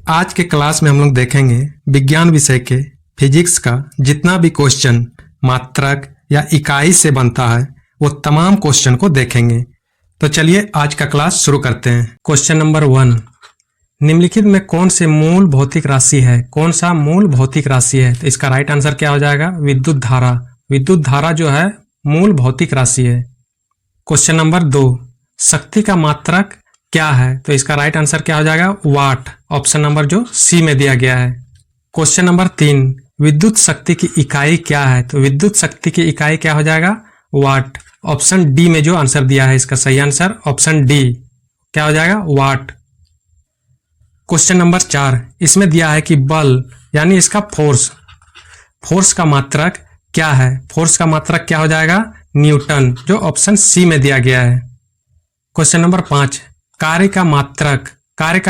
आज के क्लास में हम लोग देखेंगे विज्ञान विषय के फिजिक्स का जितना भी क्वेश्चन मात्रक या इकाई से बनता है वो तमाम क्वेश्चन को देखेंगे। तो चलिए आज का क्लास शुरू करते हैं। क्वेश्चन नंबर 1, निम्नलिखित में कौन से मूल भौतिक राशि है? कौन सा मूल भौतिक राशि है? तो इसका राइट आंसर क्या हो जाएगा? विद्युत धारा। विद्युत धारा जो है मूल भौतिक राशि है। क्वेश्चन नंबर 2, शक्ति का मात्रक क्या है? तो इसका राइट आंसर क्या हो जाएगा? वाट। ऑप्शन नंबर जो सी में दिया गया है। क्वेश्चन नंबर 3, विद्युत शक्ति की इकाई क्या है? तो विद्युत शक्ति की इकाई क्या हो जाएगा? वाट। ऑप्शन डी में जो आंसर दिया है इसका सही आंसर ऑप्शन डी क्या हो जाएगा? वाट। क्वेश्चन नंबर 4, इसमें दिया है कि बल यानी इसका फोर्स का मात्रक क्या है? फोर्स का मात्रक क्या हो जाएगा? न्यूटन, जो ऑप्शन सी में दिया गया है। क्वेश्चन नंबर 5, कार्य का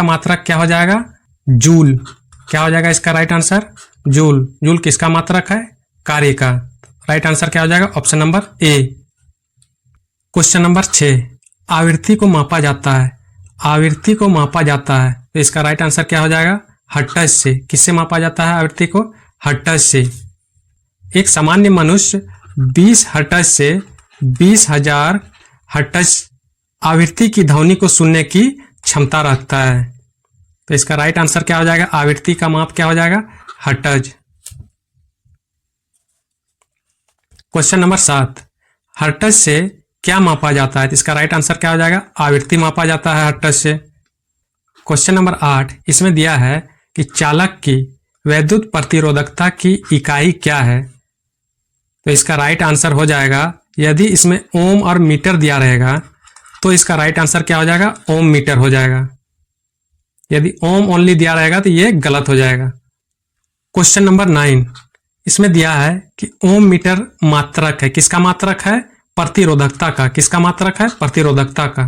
मात्रक क्या हो जाएगा? जूल। क्या हो जाएगा इसका राइट आंसर? जूल। जूल किसका मात्रक है? कार्य का। राइट आंसर क्या हो जाएगा? Option number A. Question number 6, आवृत्ति को मापा जाता है। आवृत्ति को मापा जाता है तो इसका राइट आंसर क्या हो जाएगा? हर्ट्ज से। किससे मापा जाता है आवृत्ति को? हर्ट्ज से। एक सामान्य मनुष्य 20 हर्ट्ज से 20,000 हर्ट्ज आवृत्ति की ध्वनि को सुनने की क्षमता रखता है। तो इसका राइट आंसर क्या हो जाएगा? आवृत्ति का माप क्या हो जाएगा? हर्ट्ज। क्वेश्चन नंबर 7, हर्ट्ज से क्या मापा जाता है? तो इसका राइट आंसर क्या हो जाएगा? आवृत्ति मापा जाता है हर्ट्ज से। क्वेश्चन नंबर 8, इसमें दिया है कि चालक की वैद्युत प्रतिरोधकता की इकाई क्या है? तो इसका राइट आंसर हो जाएगा, यदि इसमें ओम और मीटर दिया रहेगा तो इसका राइट आंसर क्या हो जाएगा? ओम मीटर हो जाएगा। यदि ओम ओनली दिया रहेगा तो ये गलत हो जाएगा। क्वेश्चन नंबर 9, इसमें दिया है कि ओम मीटर मात्रक है। किसका मात्रक है? प्रतिरोधकता का। किसका मात्रक है? प्रतिरोधकता का।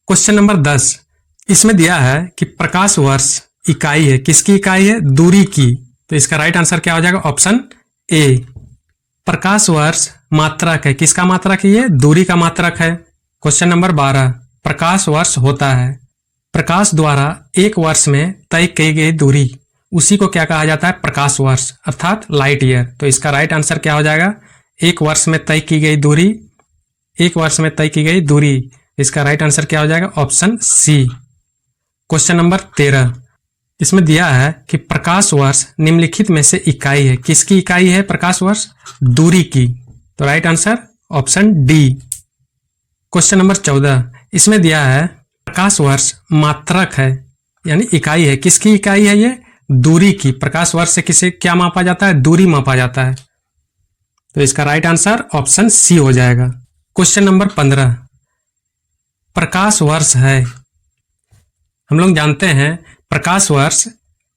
क्वेश्चन नंबर 10, इसमें दिया है कि प्रकाश वर्ष इकाई है। किसकी इकाई है? दूरी की। तो इसका राइट आंसर क्या हो जाएगा? Option A. प्रकाश वर्ष मात्रक है। किसका मात्रक है? ये दूरी का मात्रक है। क्वेश्चन नंबर 12, प्रकाश वर्ष होता है प्रकाश द्वारा एक वर्ष में तय की गई दूरी, उसी को क्या कहा जाता है? प्रकाश वर्ष अर्थात लाइट ईयर। तो इसका राइट आंसर क्या हो जाएगा? एक वर्ष में तय की गई दूरी। एक वर्ष में तय की गई दूरी, इसका राइट आंसर क्या हो जाएगा? Option C. क्वेश्चन नंबर 13, इसमें दिया है कि प्रकाश वर्ष निम्नलिखित में से इकाई है। किसकी इकाई है प्रकाश वर्ष? दूरी की। तो right answer option D. Question number 14, इसमें दिया है प्रकाश वर्ष मात्रक है यानी इकाई है। किसकी इकाई है? ये दूरी की। प्रकाश वर्ष से किसे क्या मापा जाता है? दूरी मापा जाता है। तो इसका राइट आंसर ऑप्शन सी हो जाएगा। क्वेश्चन नंबर 15, प्रकाश वर्ष है। हम लोग जानते हैं प्रकाश वर्ष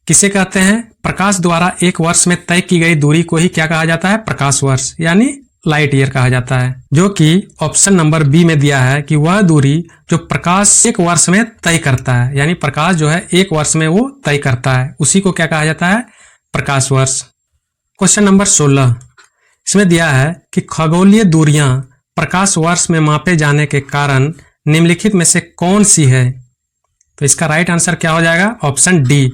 किसे कहते हैं? प्रकाश द्वारा एक वर्ष में तय की गई दूरी को ही क्या कहा जाता है? प्रकाश वर्ष यानी लाइट ईयर कहा जाता है, जो कि ऑप्शन नंबर बी में दिया है कि वह दूरी जो प्रकाश एक वर्ष में तय करता है, यानी प्रकाश जो है एक वर्ष में वो तय करता है, उसी को क्या कहा जाता है? प्रकाश वर्ष। क्वेश्चन नंबर 16, इसमें दिया है कि खगोलीय दूरियां प्रकाश वर्ष में मापे जाने के कारण निम्नलिखित में से कौन सी है? तो इसका राइट आंसर क्या हो जाएगा? Option D.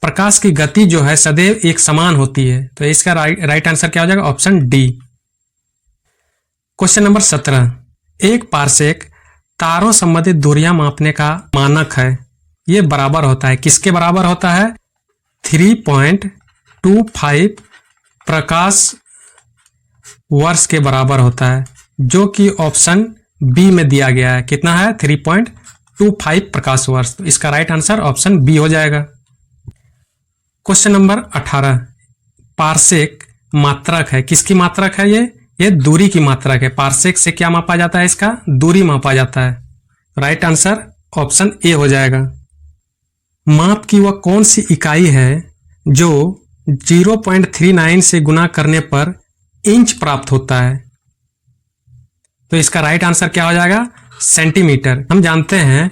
प्रकाश की गति जो है सदैव एक समान होती है। तो इसका राइट आंसर क्या हो जाएगा? Option D. क्वेश्चन नंबर 17, एक पारसेक तारों संबंधित दूरियां मापने का मानक है। ये बराबर होता है, किसके बराबर होता है? 3.25 प्रकाश वर्ष के बराबर होता है, जो कि ऑप्शन बी में दिया गया है। कितना है? 3.25 प्रकाश वर्ष। तो इसका राइट आंसर ऑप्शन बी हो जाएगा। क्वेश्चन नंबर 18, पारसेक मात्रक है। किसकी मात्रक है? ये दूरी की मात्रक है। पारसेक से क्या मापा जाता है? इसका दूरी मापा जाता है। राइट आंसर ऑप्शन ए हो जाएगा। माप की वह कौन सी इकाई है जो 0.39 से गुना करने पर इंच प्राप्त होता है? तो इसका राइट आंसर क्या हो जाएगा? सेंटीमीटर। हम जानते हैं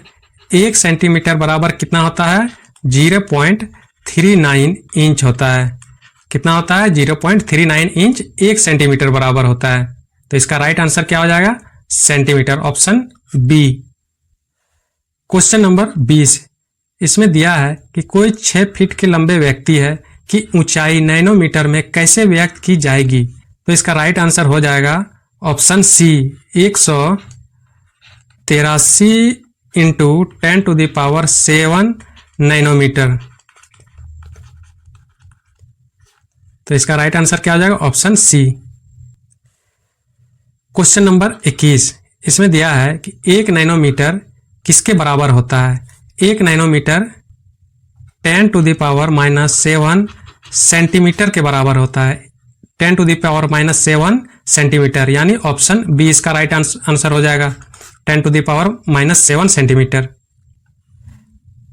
1 सेंटीमीटर बराबर कितना होता है? 0.39 इंच होता है। कितना होता है? 0.39 इंच 1 सेंटीमीटर बराबर होता है। तो इसका राइट आंसर क्या हो जाएगा? Centimetre, option B. Question number 20, इसमें दिया है कि कोई 6 फीट के लंबे व्यक्ति है कि ऊंचाई नैनोमीटर में कैसे व्यक्त की जाएगी। तो इसका राइट आंसर हो जाएगा ऑप्शन सी 183 इंटू 10⁻7 नैनोमीटर। तो इसका राइट आंसर क्या हो जाएगा ऑप्शन सी। क्वेश्चन नंबर 21, इसमें दिया है कि 1 नैनोमीटर किसके बराबर होता है। 1 नैनोमीटर 10⁻⁻7 सेंटीमीटर के बराबर होता है। 10⁻⁻7 सेंटीमीटर, यानी ऑप्शन बी इसका राइट आंसर हो जाएगा 10⁻⁻7 सेंटीमीटर।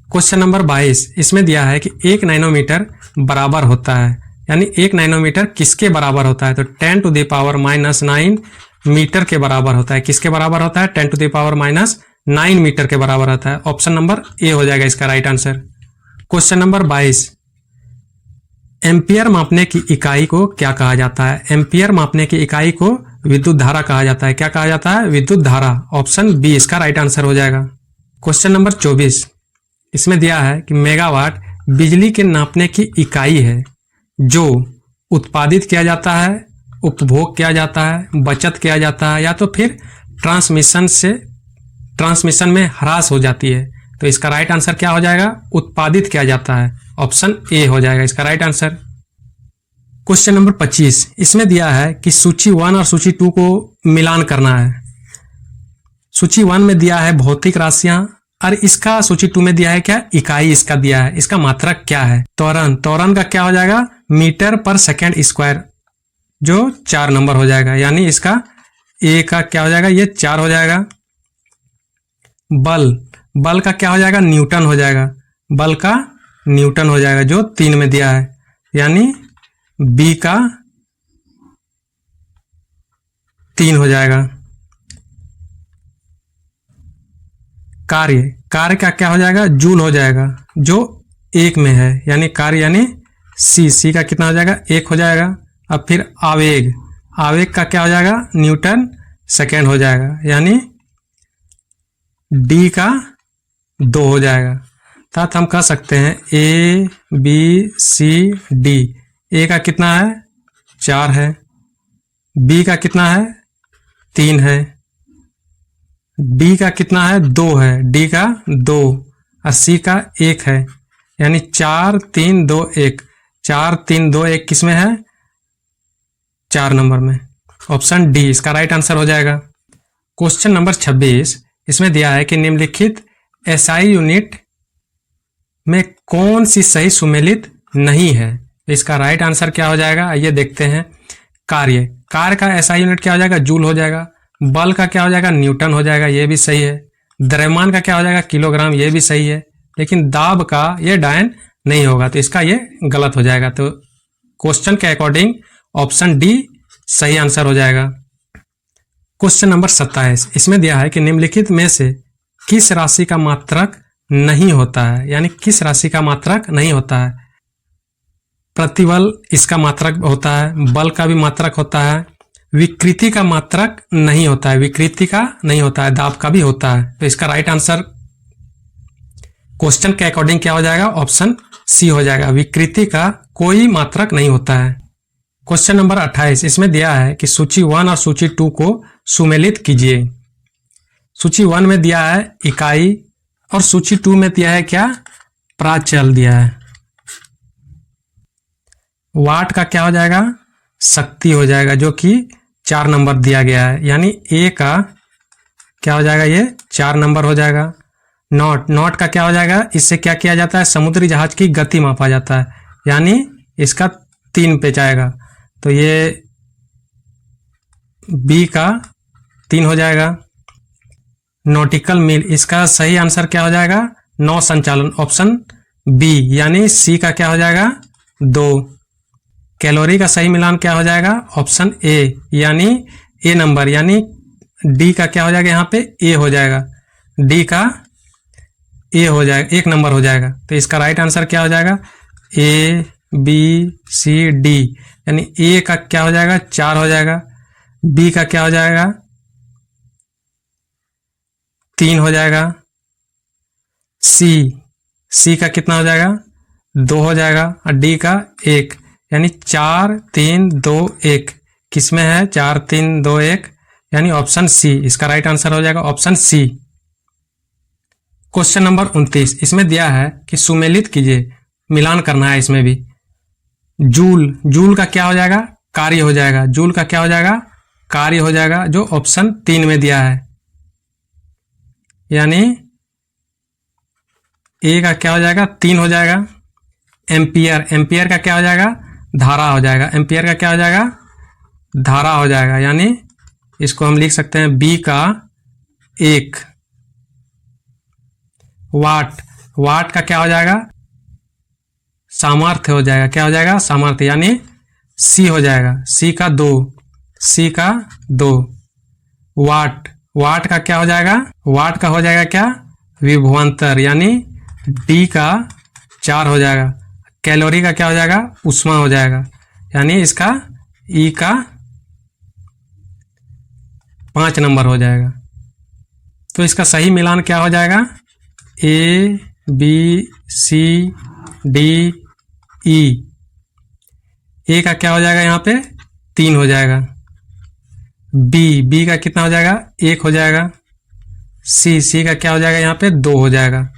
क्वेश्चन नंबर 22, इसमें दिया है कि 1 नैनोमीटर बराबर होता है, यानी 1 नैनोमीटर किसके बराबर होता है। तो 10⁻⁹ मीटर के बराबर होता है। किसके बराबर होता है? 10⁻⁹ मीटर के बराबर होता है। ऑप्शन नंबर ए हो जाएगा इसका right answer. Question number 22, ampere मापने की इकाई को क्या कहा जाता है। एम्पियर मापने की इकाई को विद्युत धारा कहा जाता है। क्या कहा जाता है? विद्युत धारा। ऑप्शन बी इसका राइट आंसर हो जाएगा। क्वेश्चन नंबर 24, इसमें दिया है कि मेगावाट बिजली के नापने की इकाई है जो उत्पादित किया जाता है, उपभोग किया जाता है, बचत किया जाता है, या तो फिर ट्रांसमिशन में ह्रास हो जाती है। तो इसका राइट आंसर क्या हो जाएगा? उत्पादित किया जाता है। ऑप्शन ए हो जाएगा इसका राइट आंसर। क्वेश्चन नंबर 25, इसमें दिया है कि सूची 1 और सूची 2 को मिलान करना है। सूची 1 में दिया है भौतिक राशियां, और इसका सूची 2 में दिया है क्या? इकाई इसका दिया है। इसका मात्रक क्या है? त्वरण। त्वरण का क्या हो जाएगा? मीटर पर सेकेंड स्क्वायर, जो 4 नंबर हो जाएगा, यानी इसका ए का क्या हो जाएगा? ये 4 हो जाएगा। बल का क्या हो जाएगा? न्यूटन हो जाएगा। बल का न्यूटन हो जाएगा, जो 3 में दिया है, यानी बी का 3 हो जाएगा। कार्य का क्या हो जाएगा? जूल हो जाएगा, जो 1 में है, यानी कार्य यानी सी का कितना हो जाएगा? 1 हो जाएगा। अब फिर आवेग का क्या हो जाएगा? न्यूटन सेकेंड हो जाएगा, यानी डी का 2 हो जाएगा। अर्थात हम कह सकते हैं ए बी सी डी। ए का कितना है? 4 है। बी का कितना है? 3 है। डी का कितना है? 2 है। डी का 2 और सी का 1 है, यानी 4 3 2 1। 4 3 2 1 किस में है? 4 नंबर में। ऑप्शन डी इसका राइट आंसर हो जाएगा। क्वेश्चन नंबर 26, इसमें दिया है कि निम्नलिखित एसआई यूनिट में कौन सी सही सुमेलित नहीं है। इसका राइट आंसर क्या हो जाएगा? आइए देखते हैं। कार्य का एसआई यूनिट क्या हो जाएगा? जूल हो जाएगा। बल का क्या हो जाएगा? न्यूटन हो जाएगा, ये भी सही है। द्रव्यमान का क्या हो जाएगा? किलोग्राम, ये भी सही है। लेकिन दाब का ये डायन नहीं होगा, तो इसका ये गलत हो जाएगा। तो क्वेश्चन के अकॉर्डिंग ऑप्शन डी सही आंसर हो जाएगा। क्वेश्चन नंबर 27, इसमें दिया है कि निम्नलिखित में से किस राशि का मात्रक नहीं होता है, यानी किस राशि का मात्रक नहीं होता है। प्रतिबल इसका मात्रक होता है, बल का भी मात्रक होता है, विकृति का मात्रक नहीं होता है, विकृति का नहीं होता है, दाब का भी होता है। तो इसका राइट आंसर क्वेश्चन के अकॉर्डिंग क्या हो जाएगा? ऑप्शन सी हो जाएगा। विकृति का कोई मात्रक नहीं होता है। क्वेश्चन नंबर 28, इसमें दिया है कि सूची 1 और सूची 2 को सुमेलित कीजिए। सूची 1 में दिया है इकाई और सूची 2 में दिया है क्या? प्राचल दिया है। वाट का क्या हो जाएगा? शक्ति हो जाएगा, जो कि 4 नंबर दिया गया है, यानी ए का क्या हो जाएगा? ये 4 नंबर हो जाएगा। नॉट का क्या हो जाएगा? इससे क्या किया जाता है? समुद्री जहाज की गति मापा जाता है, यानी इसका 3 पे जाएगा, तो ये बी का 3 हो जाएगा। नॉटिकल मील, इसका सही आंसर क्या हो जाएगा? नौ संचालन, ऑप्शन बी, यानी सी का क्या हो जाएगा? 2। कैलोरी का सही मिलान क्या हो जाएगा? ऑप्शन ए, यानी ए नंबर, यानी डी का क्या हो जाएगा? यहाँ पे ए हो जाएगा। डी का ए हो जाएगा, 1 नंबर हो जाएगा। तो इसका राइट आंसर क्या हो जाएगा? ए बी सी डी, यानी ए का क्या हो जाएगा? 4 हो जाएगा। बी का क्या हो जाएगा? 3 हो जाएगा। सी का कितना हो जाएगा 2 हो जाएगा और डी का 1, यानी 4 3 2 1 किसमें है 4 3 2 1, यानी ऑप्शन सी इसका राइट आंसर हो जाएगा, ऑप्शन सी। क्वेश्चन नंबर 29, इसमें दिया है कि सुमेलित कीजिए, मिलान करना है इसमें भी। जूल, जूल का क्या हो जाएगा कार्य हो जाएगा, जूल का क्या हो जाएगा कार्य हो जाएगा, जो ऑप्शन 3 में दिया है, यानी ए का क्या हो जाएगा 3 हो जाएगा। एम्पियर, एम्पियर का क्या हो जाएगा धारा हो जाएगा, एम्पियर का क्या हो जाएगा धारा हो जाएगा, यानी इसको हम लिख सकते हैं बी का 1। वाट, वाट का क्या हो जाएगा सामर्थ्य हो जाएगा, क्या हो जाएगा सामर्थ्य, यानी सी हो जाएगा, सी का 2, सी का 2। वाट, वाट का क्या हो जाएगा वाट का हो जाएगा क्या विभवांतर, यानी डी का 4 हो जाएगा। कैलोरी का क्या हो जाएगा ऊष्मा हो जाएगा, यानी इसका ई का 5 नंबर हो जाएगा। तो इसका सही मिलान क्या हो जाएगा A B C D E. ए का क्या हो जाएगा यहाँ पे 3 हो जाएगा, बी, बी का कितना हो जाएगा 1 हो जाएगा, सी, सी का क्या हो जाएगा यहाँ पे 2 हो जाएगा,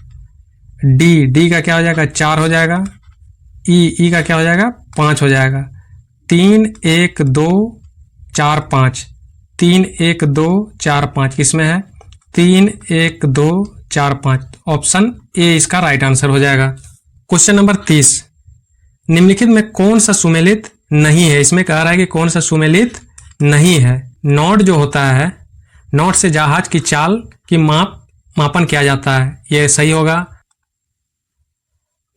डी, डी का क्या हो जाएगा 4 हो जाएगा, ई, ई का क्या हो जाएगा 5 हो जाएगा। 3 1 2 4 5, 3 1 2 4 5 किसमें है 3 1 2 4 5, ऑप्शन ए इसका राइट आंसर हो जाएगा। क्वेश्चन नंबर 30, निम्नलिखित में कौन सा सुमेलित नहीं है, इसमें कह रहा है कि कौन सा सुमेलित नहीं है। नॉट जो होता है, नॉट से जहाज की चाल की मापन किया जाता है, ये सही होगा।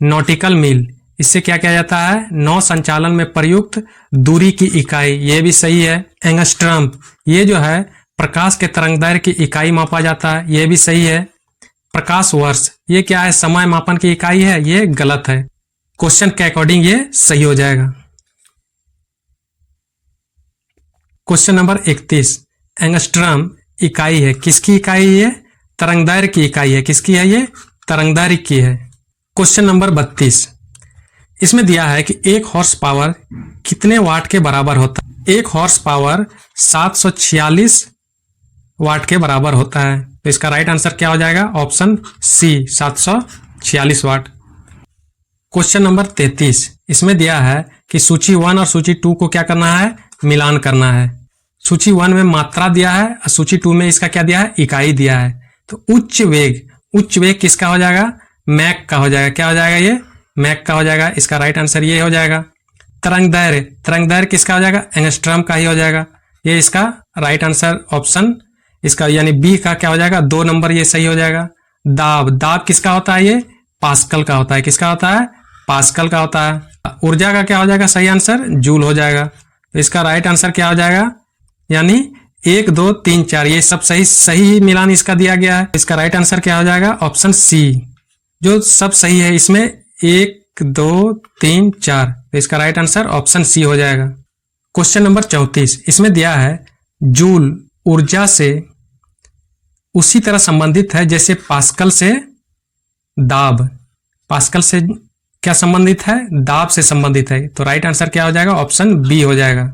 नॉटिकल मील, इससे क्या किया जाता है नौ संचालन में प्रयुक्त दूरी की इकाई, ये भी सही है। एंगस्ट्रम, ये जो है प्रकाश के तरंगदैर्घ्य की इकाई मापा जाता है, ये भी सही है। प्रकाश वर्ष, ये क्या है समय मापन की इकाई है, ये गलत है। क्वेश्चन के अकॉर्डिंग ये सही हो जाएगा। क्वेश्चन नंबर 31, एंगस्ट्रम इकाई है, किसकी इकाई है तरंगदैर्घ्य की इकाई है, किसकी है ये तरंगदैर्घ्य की है। क्वेश्चन नंबर 32, इसमें दिया है कि 1 हॉर्स पावर कितने वाट के बराबर होता है। 1 हॉर्स पावर 746 वाट के बराबर होता है, तो इसका राइट आंसर क्या हो जाएगा ऑप्शन सी 746 वाट। क्वेश्चन नंबर 33, इसमें दिया है कि सूची 1 और सूची 2 को क्या करना है मिलान करना है। सूची 1 में मात्रा दिया है और सूची 2 में इसका क्या दिया है इकाई दिया है। तो उच्च वेग किसका हो जाएगा मैक का हो जाएगा, क्या हो जाएगा ये मैक का हो जाएगा, इसका राइट आंसर ये हो जाएगा। तरंगदैर्घ्य किसका हो जाएगा एंगस्ट्रम का ही हो जाएगा, ये इसका राइट आंसर ऑप्शन इसका यानी बी का क्या हो जाएगा 2 नंबर ये सही हो जाएगा। दाब किसका होता है ये पास्कल का होता है, किसका होता है पास्कल का होता है। ऊर्जा का क्या हो जाएगा सही आंसर जूल हो जाएगा, तो इसका राइट आंसर क्या हो जाएगा यानी 1 2 3 4 ये सब सही मिलान इसका दिया गया है। इसका राइट आंसर क्या हो जाएगा ऑप्शन सी, जो सब सही है इसमें 1 2 3 4, तो इसका राइट आंसर ऑप्शन सी हो जाएगा। क्वेश्चन नंबर 34, इसमें दिया है जूल ऊर्जा से उसी तरह संबंधित है जैसे पास्कल से दाब। पास्कल से क्या संबंधित है दाब से संबंधित है, तो राइट आंसर क्या हो जाएगा ऑप्शन बी हो जाएगा।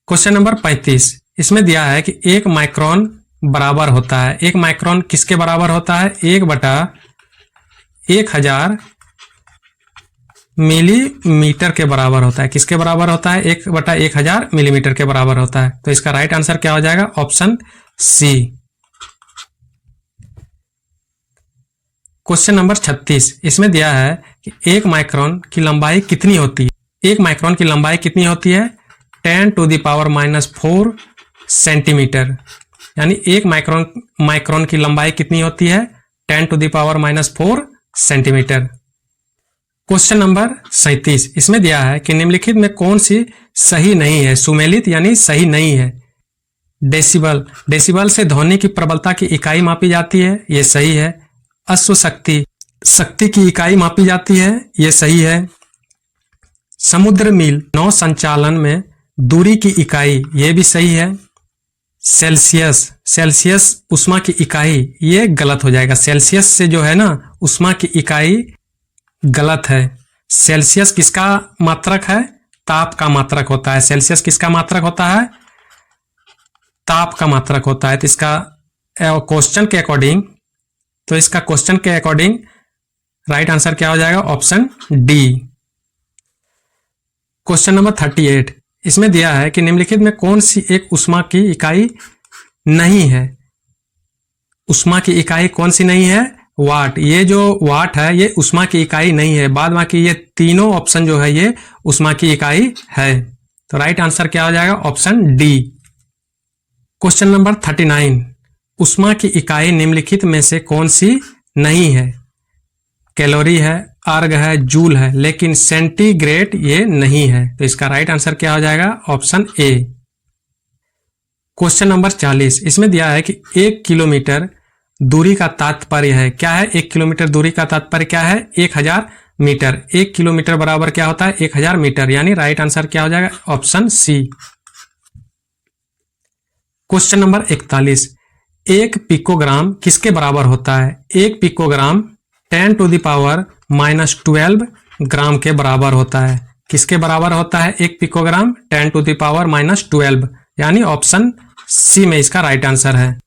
क्वेश्चन नंबर 35, इसमें दिया है कि 1 माइक्रोन बराबर होता है। 1 माइक्रोन किसके बराबर होता है 1/1000 मिलीमीटर के बराबर होता है, किसके बराबर होता है 1/1000 मिलीमीटर के बराबर होता है, तो इसका राइट आंसर क्या हो जाएगा ऑप्शन सी। क्वेश्चन नंबर 36, इसमें दिया है कि 1 माइक्रोन की लंबाई कितनी होती है। 1 माइक्रोन की लंबाई कितनी होती है 10⁻⁴ सेंटीमीटर, यानी 1 माइक्रोन की लंबाई कितनी होती है 10⁻⁴ सेंटीमीटर। क्वेश्चन नंबर 37, इसमें दिया है कि निम्नलिखित में कौन सी सही नहीं है, सुमेलित यानी सही नहीं है। डेसिबल, डेसिबल से ध्वनि की प्रबलता की इकाई मापी जाती है, ये सही है। अश्व शक्ति, शक्ति की इकाई मापी जाती है, ये सही है। समुद्र मील नौ संचालन में दूरी की इकाई, ये भी सही है। सेल्सियस, सेल्सियस उष्मा की इकाई, ये गलत हो जाएगा। सेल्सियस से जो है ना उष्मा की इकाई गलत है। सेल्सियस किसका मात्रक है? ताप का मात्रक होता है। सेल्सियस किसका मात्रक होता है? ताप का मात्रक होता है। तो इसका क्वेश्चन के अकॉर्डिंग राइट आंसर क्या हो जाएगा? Option D. क्वेश्चन नंबर 38, इसमें दिया है कि निम्नलिखित में कौन सी एक उष्मा की इकाई नहीं है? उष्मा की इकाई कौन सी नहीं है? वाट। ये जो वाट है ये उष्मा की इकाई नहीं है। बाद बाकी ये तीनों ऑप्शन जो है ये उष्मा की इकाई है। तो राइट आंसर क्या हो जाएगा? Option D. क्वेश्चन नंबर 39, उष्मा की इकाई निम्नलिखित में से कौन सी नहीं है? कैलोरी है, अर्ग है, जूल है, लेकिन सेंटीग्रेड ये नहीं है। तो इसका राइट आंसर क्या हो जाएगा? Option A. क्वेश्चन नंबर 40, इसमें दिया है कि 1 किलोमीटर दूरी का तात्पर्य है। क्या है 1 किलोमीटर दूरी का तात्पर्य? क्या है? 1000 मीटर। 1 किलोमीटर बराबर क्या होता है? 1000 मीटर। यानी राइट आंसर क्या हो जाएगा? Option C. Question number 41, 1 picogram किसके बराबर होता है? 1 पिकोग्राम 10⁻⁻12 ग्राम के बराबर होता है। किसके बराबर होता है 1 पिकोग्राम? 10⁻⁻12, यानी ऑप्शन सी में इसका राइट आंसर है।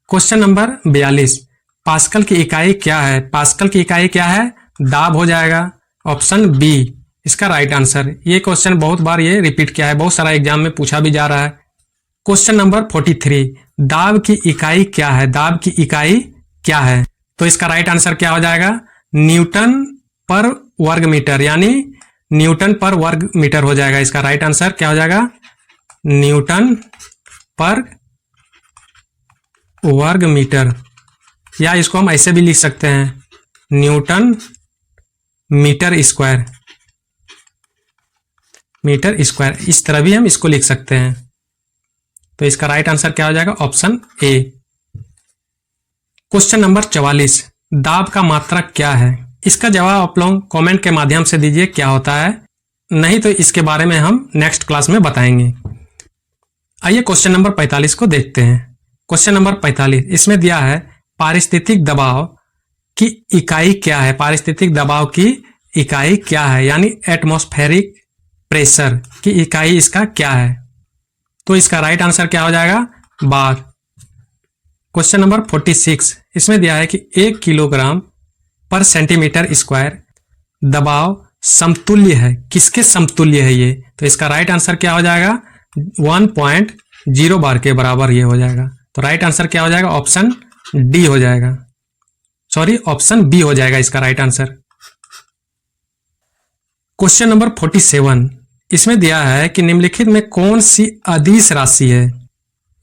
क्वेश्चन नंबर 42, पास्कल की इकाई क्या है? पास्कल की इकाई क्या है? दाब हो जाएगा। ऑप्शन बी इसका राइट आंसर। ये क्वेश्चन बहुत बार ये रिपीट किया है, बहुत सारा एग्जाम में पूछा भी जा रहा है। क्वेश्चन नंबर 43, दाब की इकाई क्या है? दाब की इकाई क्या है? तो इसका राइट आंसर क्या हो जाएगा? न्यूटन पर वर्ग मीटर, यानी न्यूटन पर वर्ग मीटर हो जाएगा। इसका राइट आंसर क्या हो जाएगा? न्यूटन पर वर्ग मीटर, या इसको हम ऐसे भी लिख सकते हैं, newton metre square. Metre square, इस तरह भी हम इसको लिख सकते हैं। तो इसका राइट आंसर क्या हो जाएगा? Option A. क्वेश्चन नंबर 44, दाब का मात्रक क्या है? इसका जवाब आप लोग कमेंट के माध्यम से दीजिए क्या होता है, नहीं तो इसके बारे में हम नेक्स्ट क्लास में बताएंगे। आइए क्वेश्चन नंबर 45 को देखते हैं। क्वेश्चन नंबर 45, इसमें दिया है पारिस्थितिक दबाव की इकाई क्या है? पारिस्थितिक दबाव की इकाई क्या है, यानी एटमॉस्फेरिक प्रेशर की इकाई इसका क्या है? तो इसका राइट आंसर क्या हो जाएगा? बार। क्वेश्चन नंबर 46, इसमें दिया है कि 1 किलोग्राम पर सेंटीमीटर स्क्वायर दबाव समतुल्य है। किसके समतुल्य है ये? तो इसका राइट आंसर क्या हो जाएगा? 1.0 बार के बराबर ये हो जाएगा। तो राइट आंसर क्या हो जाएगा? ऑप्शन डी हो जाएगा, सॉरी ऑप्शन बी हो जाएगा इसका राइट आंसर। क्वेश्चन नंबर 47, इसमें दिया है कि निम्नलिखित में कौन सी अदिश राशि है?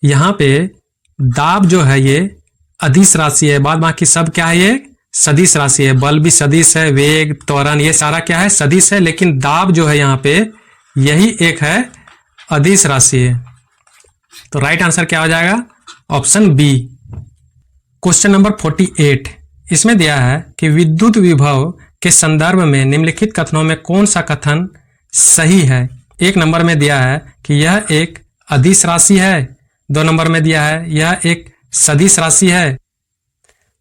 यहां पे दाब जो है ये अदिश राशि है, बाद बाकी सब क्या है? ये सदिश राशि है। बल भी सदिश है, वेग, त्वरण, ये सारा क्या है? सदिश है। लेकिन दाब जो है यहाँ पे यही एक है अदिश राशि है। तो राइट आंसर क्या हो जाएगा? Option B. क्वेश्चन नंबर 48, इसमें दिया है कि विद्युत विभव के संदर्भ में निम्नलिखित कथनों में कौन सा कथन सही है? 1 नंबर में दिया है कि यह एक अदिश राशि है, 2 नंबर में दिया है यह एक सदिश राशि है।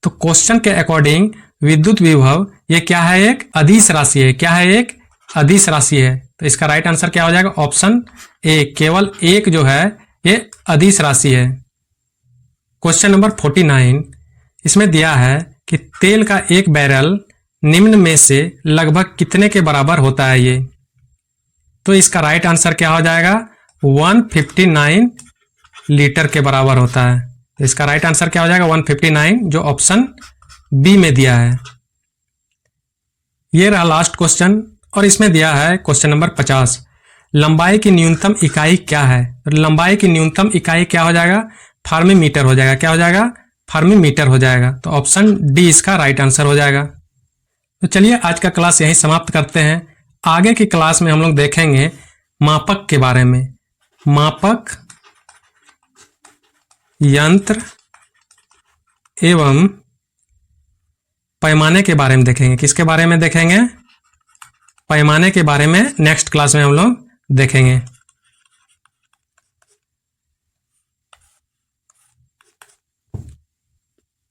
तो क्वेश्चन के अकॉर्डिंग विद्युत विभव ये क्या है? एक अदिश राशि है। क्या है? एक अदिश राशि है। तो इसका राइट आंसर क्या हो जाएगा? ऑप्शन ए, केवल एक जो है ये अदिश राशि है। क्वेश्चन नंबर 49, इसमें दिया है कि तेल का एक बैरल निम्न में से लगभग कितने के बराबर होता है ये? तो इसका राइट आंसर क्या हो जाएगा? 159 लीटर के बराबर होता है। तो इसका राइट आंसर क्या हो जाएगा? 159, जो ऑप्शन बी में दिया है। ये रहा लास्ट क्वेश्चन, और इसमें दिया है क्वेश्चन नंबर 50, लंबाई की न्यूनतम इकाई क्या है? लंबाई की न्यूनतम इकाई क्या हो जाएगा? फार्मीमीटर हो जाएगा। क्या हो जाएगा? फार्मीमीटर हो जाएगा। तो ऑप्शन डी इसका राइट आंसर हो जाएगा। तो चलिए आज का क्लास यहीं समाप्त करते हैं। आगे की क्लास में हम लोग देखेंगे मापक के बारे में। मापक यंत्र एवं पैमाने के बारे में देखेंगे। किसके बारे में देखेंगे? पैमाने के बारे में नेक्स्ट क्लास में हम लोग देखेंगे।